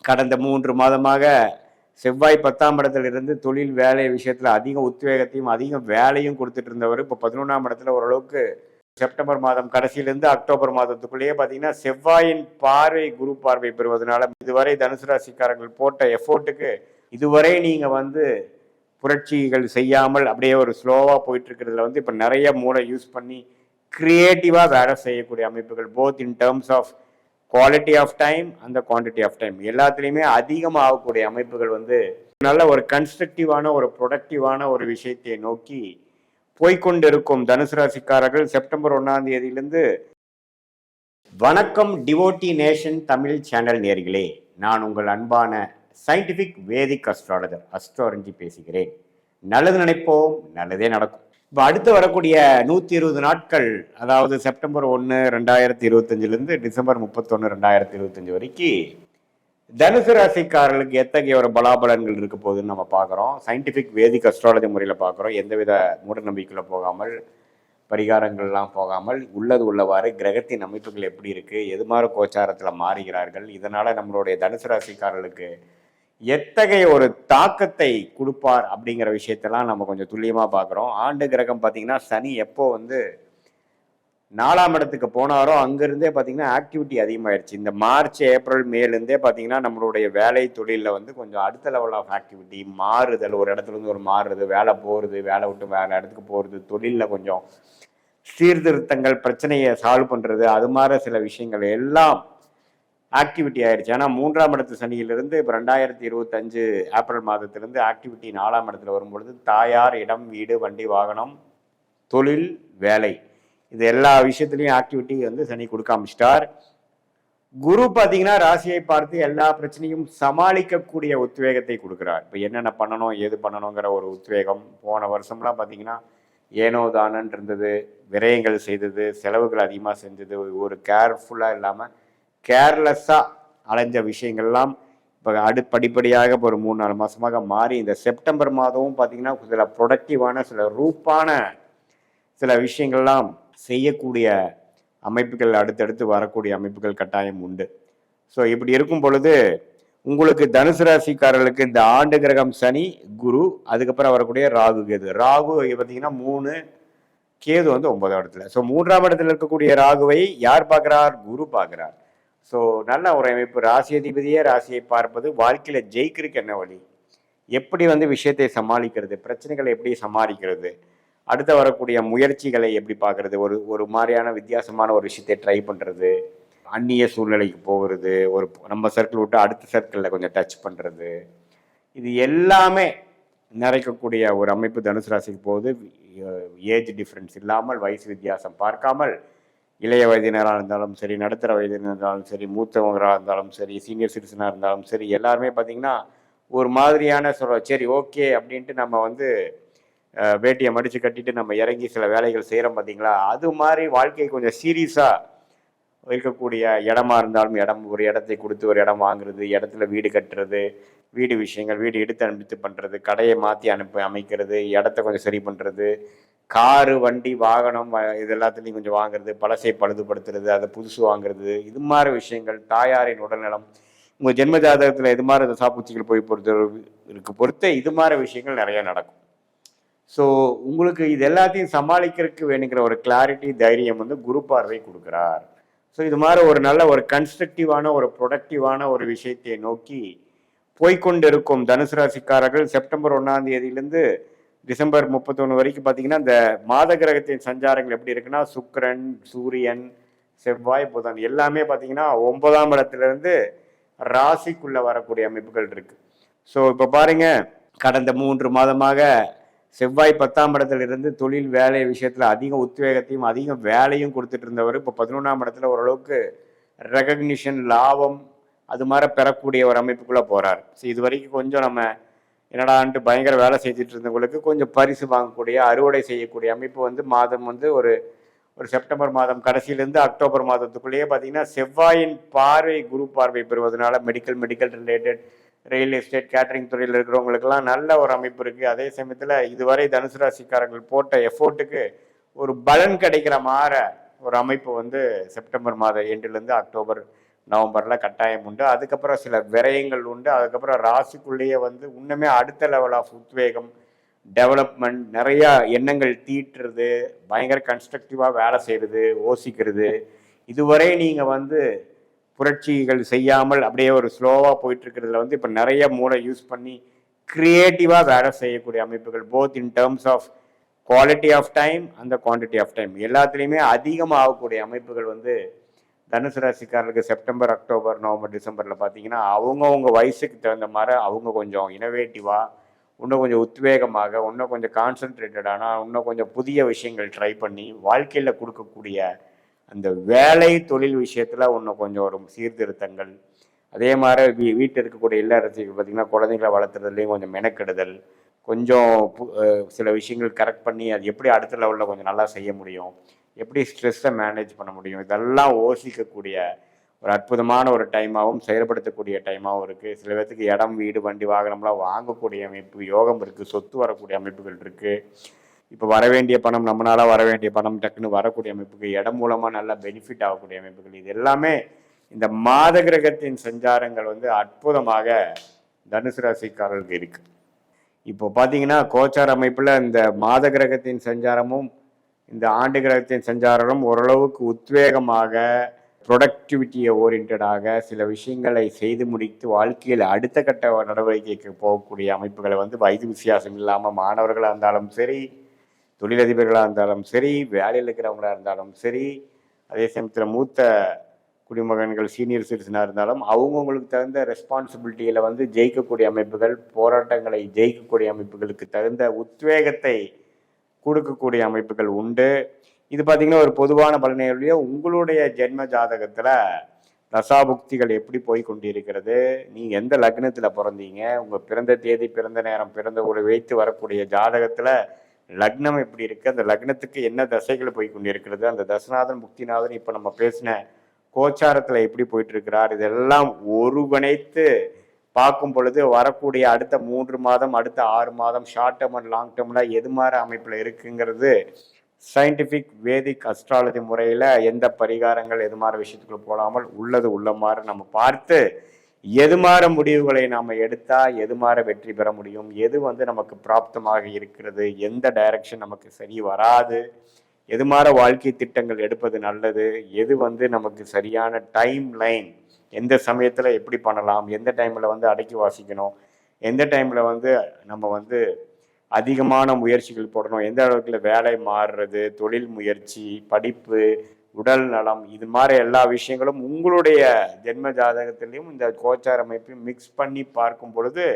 கடந்த 3 மாதமாக செவ்வாய் 10ஆம் இடத்திலிருந்து தொழில் வேலை விஷயத்துல அதிக உத்வேகத்தையும் அதிக வேலையும் கொடுத்துட்டு இருந்தவர் இப்போ 11ஆம் இடத்துல ஓரளவுக்கு செப்டம்பர் மாதம் கடைசியிலிருந்து அக்டோபர் மாதத்துக்குள்ளேயே பார்த்தீங்கன்னா செவ்வாயின் பார்வை குரு பார்வை பெறுவதனால இதுவரை தனுசு ராசிக்காரர்கள் போட்ட எஃபோர்ட்டுக்கு இதுவரை நீங்க வந்து புரட்சிகள் செய்யாமல் அப்படியே ஒரு ஸ்லோவா போயிட்டு இருக்கிறதுல வந்து இப்போ நிறைய மூளை யூஸ் பண்ணி கிரியேட்டிவா வேலை செய்யக்கூடிய அமைப்புகள் both in terms of quality of time அந்த குவான்டிட்டி ஆஃப் டைம் எல்லாத்துலேயுமே அதிகமாகக்கூடிய அமைப்புகள் வந்து நல்ல ஒரு கன்ஸ்ட்ரக்டிவான ஒரு ப்ரொடக்டிவான ஒரு விஷயத்தை நோக்கி போய்கொண்டிருக்கும் தனுசு ராசிக்காரர்கள் செப்டம்பர் 1ஆம் தேதியிலிருந்து வணக்கம் டிவோட்டி நேஷன் தமிழ் சேனல் நேர்களே, நான் உங்கள் அன்பான சயின்டிஃபிக் வேதிக் அஸ்ட்ராலஜர் அஸ்ட்ரோரஞ்சி பேசுகிறேன். நல்லது நினைப்போம், நல்லதே நடக்கும். இப்போ அடுத்து வரக்கூடிய 120 நாட்கள், அதாவது செப்டம்பர் 1 2025 டிசம்பர் 31 2025 வரைக்கும் தனுசு ராசிக்காரர்களுக்கு எத்தகைய ஒரு பலாபலன்கள் இருக்க போகுதுன்னு நம்ம பார்க்குறோம். சயின்டிஃபிக் வேதிக் அஸ்ட்ராலஜி முறையில் பார்க்குறோம். எந்தவித மூட நம்பிக்கையில் போகாமல், பரிகாரங்கள்லாம் போகாமல், உள்ளது உள்ளவாறு கிரகத்தின் அமைப்புகள் எப்படி இருக்குது, எது மாதிரி கோச்சாரத்தில் மாறுகிறார்கள், இதனால் நம்மளுடைய தனுசு ராசிக்காரர்களுக்கு எத்தகைய ஒரு தாக்கத்தை கொடுப்பார் அப்படிங்கிற விஷயத்தெல்லாம் நம்ம கொஞ்சம் துல்லியமாக பார்க்குறோம். ஆண்டு கிரகம் பார்த்தீங்கன்னா சனி எப்போ வந்து 4ஆம் இடத்துக்கு போனாரோ அங்கிருந்தே பார்த்தீங்கன்னா ஆக்டிவிட்டி அதிகமாகிடுச்சு. இந்த மார்ச் ஏப்ரல் மேலேருந்தே பார்த்தீங்கன்னா நம்மளுடைய வேலை தொழிலில் வந்து கொஞ்சம் அடுத்த லெவல் ஆஃப் ஆக்டிவிட்டி, மாறுதல், ஒரு இடத்துல இருந்து ஒரு மாறுறது, வேலை போகிறது, வேலை விட்டு வேறு இடத்துக்கு போகிறது, தொழிலில் கொஞ்சம் சீர்திருத்தங்கள், பிரச்சனையை சால்வ் பண்ணுறது, அது மாதிரி சில விஷயங்கள் எல்லாம் ஆக்டிவிட்டி ஆயிடுச்சு. ஆனால் 3ஆம் இடத்து சனியிலிருந்து இப்போ 2025 ஏப்ரல் மாதத்திலிருந்து ஆக்டிவிட்டி 4ஆம் இடத்துல வரும்பொழுது தாயார், இடம், வீடு, வண்டி, வாகனம், தொழில், வேலை, இது எல்லா விஷயத்துலையும் ஆக்டிவிட்டி வந்து சனி கொடுக்க ஆரம்பிச்சிட்டார். குரு பார்த்தீங்கன்னா ராசியை பார்த்து எல்லா பிரச்சனையும் சமாளிக்கக்கூடிய உத்வேகத்தை கொடுக்குறார். இப்போ என்னென்ன பண்ணணும், ஏது பண்ணணுங்கிற ஒரு உத்வேகம். போன வருஷம்லாம் பார்த்தீங்கன்னா ஏனோ தானன் இருந்தது, விரயங்கள் செய்தது, செலவுகள் அதிகமாக செஞ்சது, ஒரு கேர்ஃபுல்லாக இல்லாமல் கேர்லெஸ்ஸாக அலைஞ்ச விஷயங்கள்லாம் இப்போ படிப்படியாக இப்போ ஒரு 3-4 மாதமாக மாறி இந்த செப்டம்பர் மாதமும் பார்த்தீங்கன்னா சில ப்ரொடக்டிவான, சில ரூப்பான சில விஷயங்கள்லாம் செய்யக்கூடிய அமைப்புகள், அடுத்தடுத்து வரக்கூடிய அமைப்புகள் கட்டாயம் உண்டு. ஸோ இப்படி இருக்கும் பொழுது உங்களுக்கு தனுசு ராசிக்காரர்களுக்கு இந்த ஆண்டு கிரகம் சனி, குரு, அதுக்கப்புறம் வரக்கூடிய ராகு, கேது. ராகு பார்த்தீங்கன்னா 3, கேது வந்து 9ஆம் இடத்துல. ஸோ 3ஆம் இடத்துல இருக்கக்கூடிய ராகுவை யார் பார்க்குறார்? குரு பார்க்குறார். ஸோ நல்ல ஒரு அமைப்பு. ராசி அதிபதியே ராசியை பார்ப்பது. வாழ்க்கையில் ஜெயிக்கிறதுக்கு என்ன வழி, எப்படி வந்து விஷயத்தை சமாளிக்கிறது, பிரச்சனைகளை எப்படி சமாளிக்கிறது, அடுத்த வரக்கூடிய முயற்சிகளை எப்படி பார்க்கறது, ஒரு மாதிரியான வித்தியாசமான ஒரு விஷயத்தை ட்ரை பண்ணுறது, அந்நிய சூழ்நிலைக்கு போகிறது, ஒரு நம்ம சர்க்கிள் விட்டு அடுத்த சர்க்கிளில் கொஞ்சம் டச் பண்ணுறது, இது எல்லாமே நிறைக்கக்கூடிய ஒரு அமைப்பு தனுசு ராசிக்கு போகுது. ஏஜ் டிஃப்ரென்ஸ் இல்லாமல், வயசு வித்தியாசம் பார்க்காமல், இளைய வயதினராக இருந்தாலும் சரி, நடுத்தர வயதினராக இருந்தாலும் சரி, மூத்தவங்களாக இருந்தாலும் சரி, சீனியர் சிட்டிசனாக இருந்தாலும் சரி, எல்லாருமே பார்த்திங்கன்னா ஒரு மாதிரியான சரி ஓகே அப்படின்ட்டு நம்ம வந்து வேட்டியை மடித்து கட்டிட்டு நம்ம இறங்கி சில வேலைகள் செய்கிறோம் பார்த்தீங்களா, அது மாதிரி வாழ்க்கை கொஞ்சம் சீரியஸாக இருக்கக்கூடிய இடமா இருந்தாலும் ஒரு இடத்தை கொடுத்து ஒரு இடம் வாங்குறது, இடத்துல வீடு கட்டுறது, வீடு விஷயங்கள், வீடு எடுத்து அனுப்பித்து பண்ணுறது, கடையை மாற்றி அமைக்கிறது, இடத்த கொஞ்சம் சரி பண்ணுறது, காரு, வண்டி, வாகனம், இது எல்லாத்துலேயும் கொஞ்சம் வாங்குறது, பழசை பழுதுபடுத்துறது, அதை புதுசு வாங்குறது, இது மாதிரி விஷயங்கள். தாயாரின் உடல்நலம், உங்கள் ஜென்ம ஜாதகத்தில் இது மாதிரி சாப்பூச்சிகள் போய் பொறுத்த இது மாதிரி விஷயங்கள் நிறைய நடக்கும். ஸோ உங்களுக்கு இது எல்லாத்தையும் சமாளிக்கிறதுக்கு வேணுங்கிற ஒரு கிளாரிட்டி, தைரியம் வந்து குரு பார்வை கொடுக்குறார். ஸோ இது மாதிரி ஒரு நல்ல ஒரு கன்ஸ்ட்ரக்டிவான ஒரு ப்ரொடக்டிவான ஒரு விஷயத்தை நோக்கி போய்கொண்டிருக்கும் தனுசு ராசிக்காரர்கள் செப்டம்பர் 1ஆம் தேதியிலிருந்து டிசம்பர் 31 வரைக்கும் பார்த்தீங்கன்னா இந்த மாத கிரகத்தின் சஞ்சாரங்கள் எப்படி இருக்குன்னா, சுக்கிரன், சூரியன், செவ்வாய், புதன் எல்லாமே பார்த்தீங்கன்னா 9ஆம் இடத்துலேருந்து ராசிக்குள்ளே வரக்கூடிய அமைப்புகள் இருக்கு. ஸோ இப்போ பாருங்க, கடந்த 3 மாதமாக செவ்வாய் 10ஆம் இடத்திலிருந்து தொழில் வேலை விஷயத்தில் அதிக உத்வேகத்தையும் அதிக வேலையும் கொடுத்துட்டு இருந்தவர் இப்போ 11ஆம் இடத்துல ஓரளவுக்கு ரெகக்னிஷன், லாபம், அது மாதிரி பெறக்கூடிய ஒரு அமைப்புக்குள்ளே போகிறார். ஸோ இது வரைக்கும் கொஞ்சம் நம்ம என்னடான்ட்டு பயங்கர வேலை செஞ்சுட்டு இருந்தவங்களுக்கு கொஞ்சம் பரிசு வாங்கக்கூடிய, அறுவடை செய்யக்கூடிய அமைப்பு வந்து மாதம் வந்து ஒரு செப்டம்பர் மாதம் கடைசியிலேருந்து அக்டோபர் மாதத்துக்குள்ளேயே பார்த்தீங்கன்னா செவ்வாயின் பார்வை குரு பார்வை பெறுவதனால medical related, real estate, catering துறையில் இருக்கிறவங்களுக்கெல்லாம் நல்ல ஒரு அமைப்பு இருக்குது. அதே சமயத்தில் இதுவரை தனுசு ராசிக்காரர்கள் போட்ட எஃபோர்ட்டுக்கு ஒரு பலன் கிடைக்கிற மாதிரி ஒரு அமைப்பு வந்து செப்டம்பர் மாத எண்டிலேருந்து அக்டோபர் நவம்பரில் கட்டாயம் உண்டு. அதுக்கப்புறம் சில விரயங்கள் உண்டு. அதுக்கப்புறம் ராசிக்குள்ளேயே வந்து இன்னுமே அடுத்த லெவல் ஆஃப் உத்வேகம், டெவலப்மெண்ட், நிறையா எண்ணங்கள் தீட்டுறது, பயங்கர கன்ஸ்ட்ரக்டிவாக வேலை செய்கிறது, யோசிக்கிறது. இதுவரை நீங்கள் வந்து புரட்சிகள் செய்யாமல் அப்படியே ஒரு ஸ்லோவாக போயிட்டுருக்கிறதுல வந்து இப்போ நிறைய மூளை யூஸ் பண்ணி க்ரியேட்டிவாக வேலை செய்யக்கூடிய அமைப்புகள், both in terms of quality of time அந்த குவான்டிட்டி ஆஃப் டைம் எல்லாத்துலேயுமே அதிகமாகக்கூடிய அமைப்புகள் வந்து தனுசு ராசிக்காரர்களுக்கு செப்டம்பர், அக்டோபர், நவம்பர், டிசம்பரில் பார்த்தீங்கன்னா அவங்கவுங்க வயசுக்கு தகுந்த மாதிரி அவங்க கொஞ்சம் இனோவேட்டிவாக, இன்னும் கொஞ்சம் உத்வேகமாக, இன்னும் கொஞ்சம் கான்சன்ட்ரேட்டடான, இன்னும் கொஞ்சம் புதிய விஷயங்கள் ட்ரை பண்ணி வாழ்க்கையில் கொடுக்கக்கூடிய அந்த வேலை தொழில் விஷயத்தில் இன்னும் கொஞ்சம் ஒரு சீர்திருத்தங்கள். அதே மாதிரி வீட்டில் இருக்கக்கூடிய இல்லறத்துக்கு பார்த்திங்கன்னா குழந்தைங்களை வளர்த்துறதுலேயும் கொஞ்சம் மெனக்கெடுதல், கொஞ்சம் சில விஷயங்கள் கரெக்ட் பண்ணி அது எப்படி அடுத்த லெவலில் கொஞ்சம் நல்லா செய்ய முடியும், எப்படி ஸ்ட்ரெஸ்ஸை மேனேஜ் பண்ண முடியும், இதெல்லாம் யோசிக்கக்கூடிய ஒரு அற்புதமான ஒரு டைமாகவும் செயல்படுத்தக்கூடிய டைமாகவும் இருக்குது. சில பேர்த்துக்கு இடம், வீடு, வண்டி, வாகனம்லாம் வாங்கக்கூடிய அமைப்பு, யோகம் இருக்குது, சொத்து வரக்கூடிய அமைப்புகள் இருக்குது. இப்போ வரவேண்டிய பணம், நம்மளால வரவேண்டிய பணம் டக்குன்னு வரக்கூடிய அமைப்புக்கு, இடம் மூலமாக நல்லா பெனிஃபிட் ஆகக்கூடிய அமைப்புகள், இது எல்லாமே இந்த மாத கிரகத்தின் சஞ்சாரங்கள் வந்து அற்புதமாக தனுசு ராசிக்காரர்களுக்கு இருக்குது. இப்போ பார்த்தீங்கன்னா கோச்சார அமைப்பில் இந்த மாத கிரகத்தின் சஞ்சாரமும் இந்த ஆண்டு கிரகத்தின் சஞ்சாரமும் ஓரளவுக்கு உத்வேகமாக, ப்ரொடக்டிவிட்டியை ஓரியன்டாக சில விஷயங்களை செய்து முடித்து வாழ்க்கையில் அடுத்த கட்ட நடவடிக்கைக்கு போகக்கூடிய அமைப்புகளை வந்து வயது வித்தியாசம் இல்லாமல் மாணவர்களாக இருந்தாலும் சரி, தொழிலதிபர்களாக இருந்தாலும் சரி, வேலையில் இருக்கிறவங்களாக இருந்தாலும் சரி, அதே சமயத்தில் மூத்த குடிமகன்கள், சீனியர் சிட்டிசனாக இருந்தாலும் அவங்கவுங்களுக்கு தகுந்த ரெஸ்பான்சிபிலிட்டியில் வந்து ஜெயிக்கக்கூடிய அமைப்புகள், போராட்டங்களை ஜெயிக்கக்கூடிய அமைப்புகளுக்கு தகுந்த உத்வேகத்தை கொடுக்கக்கூடிய அமைப்புகள் உண்டு. இது பார்த்திங்கன்னா ஒரு பொதுவான பலனையுடைய உங்களுடைய ஜென்ம ஜாதகத்தில் தசாபுக்திகள் எப்படி போய் கொண்டிருக்கிறது, நீங்கள் எந்த லக்னத்தில் பிறந்தீங்க, உங்கள் பிறந்த தேதி, பிறந்த நேரம், பிறந்த ஒரு வைத்து வரக்கூடிய ஜாதகத்தில் லக்னம் எப்படி இருக்குது, அந்த லக்னத்துக்கு என்ன தசைகள் போய் கொண்டிருக்கிறது, அந்த தசநாதன் புக்திநாதன் இப்போ நம்ம பேசின கோச்சாரத்தில் எப்படி போயிட்டு இருக்கிறார், இதெல்லாம் ஒருங்கிணைத்து பார்க்கும் பொழுது வரக்கூடிய அடுத்த 3 மாதம், அடுத்த 6 மாதம், ஷார்ட் டேர்ம் அண்ட் லாங் டேர்மில் எது மாதிரி அமைப்பில் இருக்குங்கிறது சயின்டிஃபிக் வேதிக் அஸ்ட்ராலஜி முறையில் எந்த பரிகாரங்கள் எது மாதிரி விஷயத்துக்குள்ள போடாமல் உள்ளது உள்ள மாதிரி நம்ம பார்த்து எது மாதிரி முடிவுகளை நாம் எடுத்தால் எது மாதிரி வெற்றி பெற முடியும், எது வந்து நமக்கு பிராப்தமாக இருக்கிறது, எந்த டைரக்ஷன் நமக்கு சரி வராது, எது மாதிரி வாழ்க்கை திட்டங்கள் எடுப்பது நல்லது, எது வந்து நமக்கு சரியான டைம் லைன், எந்த சமயத்தில் எப்படி பண்ணலாம், எந்த டைமில் வந்து அடக்கி வாசிக்கணும், எந்த டைமில் வந்து நம்ம வந்து அதிகமான முயற்சிகள் போடணும், எந்த அளவுக்கு வேலை மாறுறது, தொழில் முயற்சி, படிப்பு, உடல் நலம், இது மாதிரி எல்லா விஷயங்களும் உங்களுடைய ஜென்ம ஜாதகத்திலையும் இந்த கோச்சார அமைப்பையும் மிக்ஸ் பண்ணி பார்க்கும் பொழுது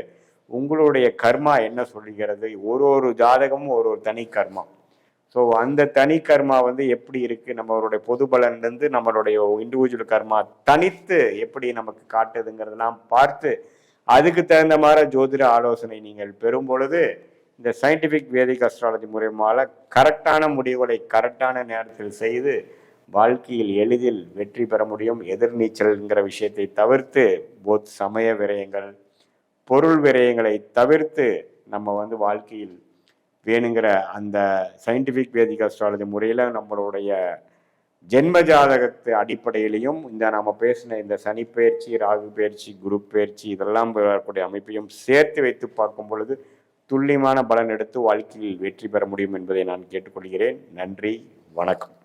உங்களுடைய கர்மா என்ன சொல்லுகிறது, ஒரு ஜாதகமும் ஒரு தனி கர்மா. ஸோ அந்த தனி கர்மா வந்து எப்படி இருக்குது, நம்மளுடைய பொது பலன்லேருந்து நம்மளுடைய இண்டிவிஜுவல் கர்மா தனித்து எப்படி நமக்கு காட்டுதுங்கிறதெல்லாம் பார்த்து அதுக்கு தகுந்த மாதிரி ஜோதிட ஆலோசனை நீங்கள் பெறும் பொழுது இந்த சயின்டிஃபிக் வேதிக் அஸ்ட்ராலஜி மூலமாக கரெக்டான முடிவுகளை கரெக்டான நேரத்தில் செய்து வாழ்க்கையில் எளிதில் வெற்றி பெற முடியும். எதிர்நீச்சல்ங்கிற விஷயத்தை தவிர்த்து போத் சமய விரயங்கள், பொருள் விரயங்களை தவிர்த்து நம்ம வந்து வாழ்க்கையில் வேணுங்கிற அந்த சயின்டிஃபிக் வேதிக் அஸ்ட்ராலஜி முறையில் நம்மளுடைய ஜென்ம ஜாதகத்து அடிப்படையிலையும் இந்த நம்ம பேசின இந்த சனி பயிற்சி, ராகு பயிற்சி, குரு பயிற்சி இதெல்லாம் வரக்கூடிய அமைப்பையும் சேர்த்து வைத்து பார்க்கும் பொழுது துல்லியமான பலன் எடுத்து வாழ்க்கையில் வெற்றி பெற முடியும் என்பதை நான் கேட்டுக்கொள்கிறேன். நன்றி, வணக்கம்.